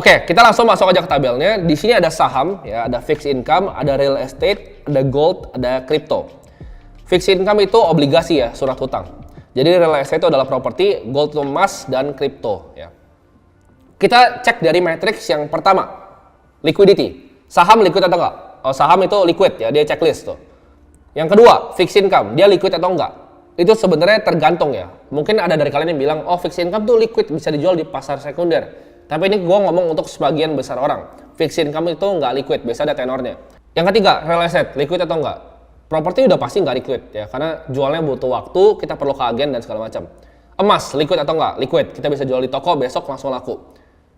Oke, kita langsung masuk aja ke tabelnya. Di sini ada saham, ya, ada fixed income, ada real estate, ada gold, ada crypto. Fixed income itu obligasi ya, surat hutang. Jadi real estate itu adalah properti, gold itu emas, dan crypto. Ya. Kita cek dari matriks yang pertama, liquidity. Saham liquid atau enggak? Oh, saham itu liquid ya, dia checklist tuh. Yang kedua, fixed income, dia liquid atau enggak? Itu sebenarnya tergantung ya. Mungkin ada dari kalian yang bilang, oh fixed income tuh liquid, bisa dijual di pasar sekunder. Tapi ini gue ngomong untuk sebagian besar orang. Fixed income itu nggak liquid, biasa ada tenornya. Yang ketiga, real estate, liquid atau enggak? Properti udah pasti nggak liquid ya, karena jualnya butuh waktu, kita perlu ke agen dan segala macam. Emas, liquid atau enggak? Liquid, kita bisa jual di toko, besok langsung laku.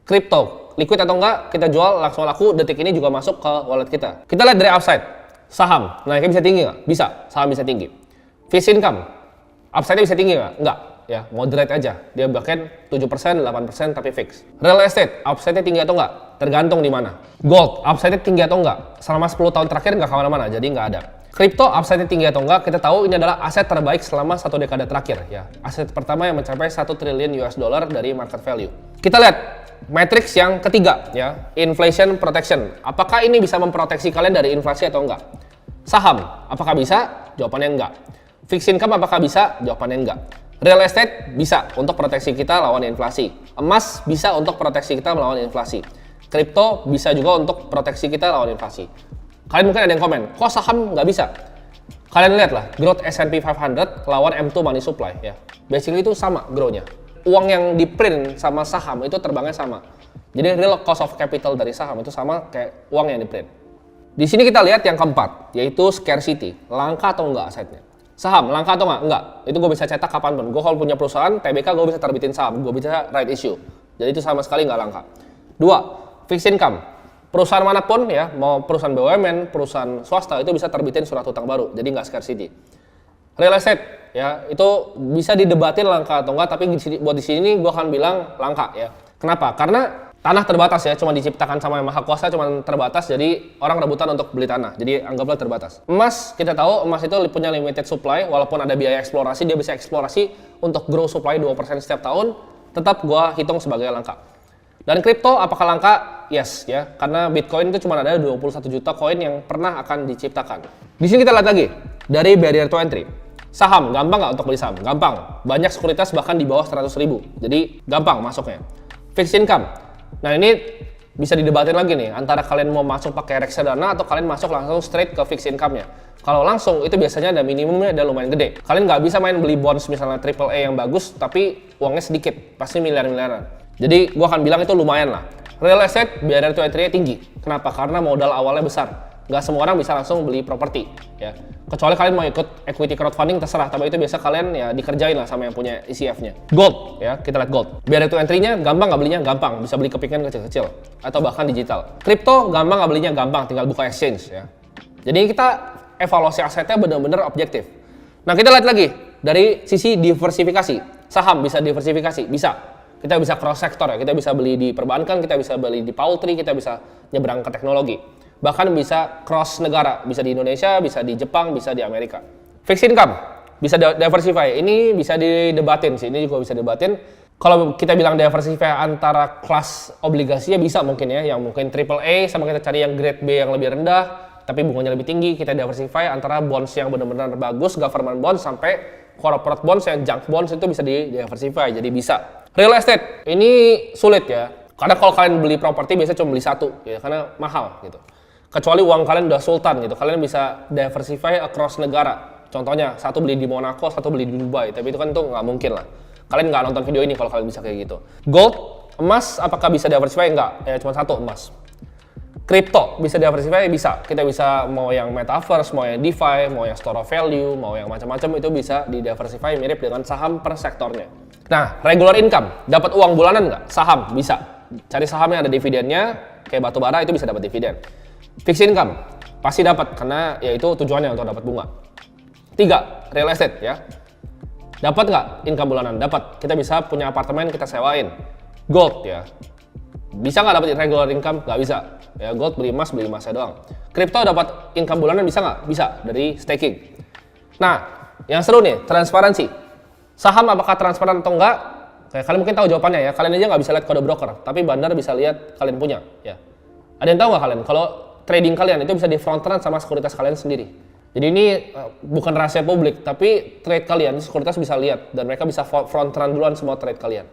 Crypto, liquid atau enggak? Kita jual langsung laku, detik ini juga masuk ke wallet kita. Kita lihat dari upside, saham, naiknya bisa tinggi nggak? Bisa, saham bisa tinggi. Fixed income, upside-nya bisa tinggi nggak? Enggak. Ya, moderate aja. Dia bahkan 7%, 8% tapi fix. Real estate, upside-nya tinggi atau enggak? Tergantung di mana. Gold, upside-nya tinggi atau enggak? Selama 10 tahun terakhir nggak kemana-mana, jadi nggak ada. Crypto, upside-nya tinggi atau enggak? Kita tahu ini adalah aset terbaik selama 1 dekade terakhir. Ya, aset pertama yang mencapai 1 triliun US dollar dari market value. Kita lihat matriks yang ketiga, ya, inflation protection. Apakah ini bisa memproteksi kalian dari inflasi atau enggak? Saham, apakah bisa? Jawabannya enggak. Fixed income, apakah bisa? Jawabannya enggak. Real estate bisa untuk proteksi kita lawan inflasi. Emas bisa untuk proteksi kita melawan inflasi. Kripto bisa juga untuk proteksi kita lawan inflasi. Kalian mungkin ada yang komen, kok saham nggak bisa? Kalian lihat lah, growth S&P 500 lawan M2 money supply. Ya, basically itu sama growth-nya. Uang yang di print sama saham itu terbangnya sama. Jadi real cost of capital dari saham itu sama kayak uang yang di print. Di sini kita lihat yang keempat, yaitu scarcity. Langka atau enggak asetnya? Saham, langka atau enggak? Itu gue bisa cetak kapanpun. Gue kalau punya perusahaan, TBK gue bisa terbitin saham, gue bisa right issue. Jadi itu sama sekali nggak langka. Dua, fixed income. Perusahaan manapun ya, mau perusahaan BUMN, perusahaan swasta itu bisa terbitin surat hutang baru, jadi nggak scarcity. Real estate, ya itu bisa didebatin langka atau enggak, tapi buat di sini gue akan bilang langka ya. Kenapa? Karena tanah terbatas ya, cuma diciptakan sama yang maha kuasa, cuma terbatas, jadi orang rebutan untuk beli tanah, jadi anggaplah terbatas. Emas, kita tahu emas itu punya limited supply, walaupun ada biaya eksplorasi, dia bisa eksplorasi untuk grow supply 2% setiap tahun, tetap gua hitung sebagai langka. Dan kripto, apakah langka? Yes, ya, karena Bitcoin itu cuma ada 21 juta koin yang pernah akan diciptakan. Di sini kita lihat lagi, dari barrier to entry. Saham, gampang nggak untuk beli saham? Gampang. Banyak sekuritas bahkan di bawah 100.000, jadi gampang masuknya. Fixed income. Nah ini bisa didebatin lagi nih, antara kalian mau masuk pakai reksadana atau kalian masuk langsung straight ke fixed income-nya. Kalau langsung itu biasanya ada minimumnya, ada lumayan gede. Kalian nggak bisa main beli bonds misalnya AAA yang bagus tapi uangnya sedikit, pasti miliar-miliaran. Jadi gua akan bilang itu lumayan lah. Real estate barrier to entry-nya tinggi. Kenapa? Karena modal awalnya besar. Nggak semua orang bisa langsung beli properti ya. Kecuali kalian mau ikut equity crowdfunding terserah, tapi itu biasa kalian ya dikerjain lah sama yang punya ECF-nya. Gold ya, kita lihat gold. Barrier to entry-nya gampang nggak belinya? Gampang, bisa beli kepingan kecil-kecil atau bahkan digital. Crypto gampang nggak belinya? Gampang, tinggal buka exchange ya. Jadi kita evaluasi asetnya benar-benar objektif. Nah, kita lihat lagi dari sisi diversifikasi. Saham bisa diversifikasi? Bisa. Kita bisa cross sektor ya, kita bisa beli di perbankan, kita bisa beli di poultry, kita bisa nyebrang ke teknologi. Bahkan bisa cross negara, bisa di Indonesia, bisa di Jepang, bisa di Amerika. Fixed income, bisa diversify. Ini bisa didebatin sih, ini juga bisa didebatin. Kalau kita bilang diversify antara kelas obligasinya bisa mungkin ya, yang mungkin AAA sama kita cari yang grade B yang lebih rendah, tapi bunganya lebih tinggi, kita diversify antara bonds yang benar-benar bagus, government bonds, sampai corporate bonds yang junk bonds itu bisa diversify, jadi bisa. Real estate, ini sulit ya, karena kalau kalian beli properti biasanya cuma beli satu, ya, karena mahal gitu. Kecuali uang kalian udah sultan gitu, kalian bisa diversify across negara. Contohnya, satu beli di Monaco, satu beli di Dubai, tapi itu kan tuh nggak mungkin lah. Kalian nggak nonton video ini kalau kalian bisa kayak gitu. Gold, emas, apakah bisa diversify? Enggak, ya cuma satu emas. Crypto, bisa diversify? Bisa. Kita bisa mau yang metaverse, mau yang DeFi, mau yang store of value, mau yang macam-macam itu bisa di-diversify mirip dengan saham per sektornya. Nah, regular income, dapat uang bulanan nggak? Saham, bisa. Cari saham yang ada dividennya, kayak batu bara itu bisa dapat dividen. Fixed income pasti dapat karena ya itu tujuannya untuk dapat bunga. 3, real estate ya. Dapat nggak income bulanan? Dapat. Kita bisa punya apartemen kita sewain. Gold ya. Bisa nggak dapat regular income? Nggak bisa. Ya gold beli emasnya doang. Crypto dapat income bulanan bisa nggak? Bisa dari staking. Nah, yang seru nih transparansi. Saham apakah transparan atau enggak? Kayak kalian mungkin tahu jawabannya ya, kalian aja nggak bisa lihat kode broker, tapi bandar bisa lihat kalian punya. Ya. Ada yang tahu nggak kalian? Kalau trading kalian itu bisa di front run sama sekuritas kalian sendiri. Jadi ini bukan rahasia publik, tapi trade kalian, sekuritas bisa lihat, dan mereka bisa front run duluan semua trade kalian.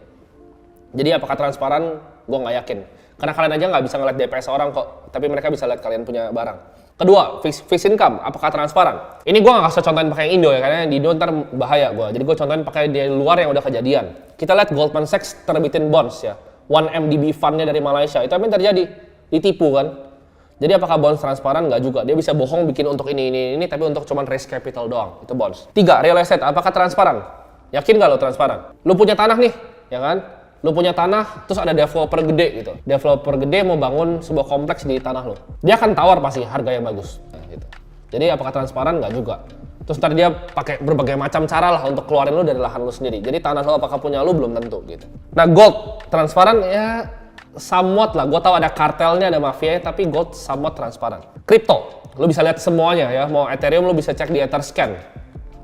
Jadi apakah transparan? Gue nggak yakin. Karena kalian aja nggak bisa ngeliat DPS orang kok, tapi mereka bisa lihat kalian punya barang. Kedua, fixed income, apakah transparan? Ini gue nggak usah contohin pakai Indo ya, karena di Indo ntar bahaya gue. Jadi gue contohin pakai di luar yang udah kejadian. Kita lihat Goldman Sachs terbitin bonds ya, 1MDB fundnya dari Malaysia. Itu apa yang terjadi? Ditipu kan? Jadi apakah bonds transparan? Nggak juga. Dia bisa bohong bikin untuk ini, tapi untuk cuman raise capital doang. Itu bonds. 3, real estate, apakah transparan? Yakin nggak lo transparan? Lo punya tanah nih, ya kan? Lu punya tanah, terus ada developer gede gitu. Developer gede mau bangun sebuah kompleks di tanah lu. Dia akan tawar pasti harga yang bagus. Nah, gitu. Jadi apakah transparan? Nggak juga. Terus ntar dia pakai berbagai macam cara lah untuk keluarin lu dari lahan lu sendiri. Jadi tanah lu apakah punya lu belum tentu gitu. Nah gold, transparan ya somewhat lah. Gue tahu ada kartelnya, ada mafia, tapi gold somewhat transparan. Crypto, lu bisa lihat semuanya ya. Mau Ethereum lu bisa cek di Etherscan.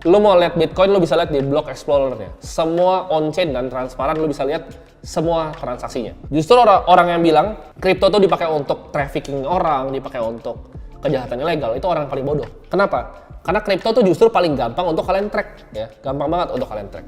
Lu mau lihat Bitcoin, lu bisa lihat di Block Explorer-nya. Semua on-chain dan transparan, lu bisa lihat semua transaksinya. Justru orang yang bilang kripto tuh dipakai untuk trafficking orang, dipakai untuk kejahatan ilegal, itu orang paling bodoh. Kenapa? Karena kripto tuh justru paling gampang untuk kalian track, ya. Gampang banget untuk kalian track.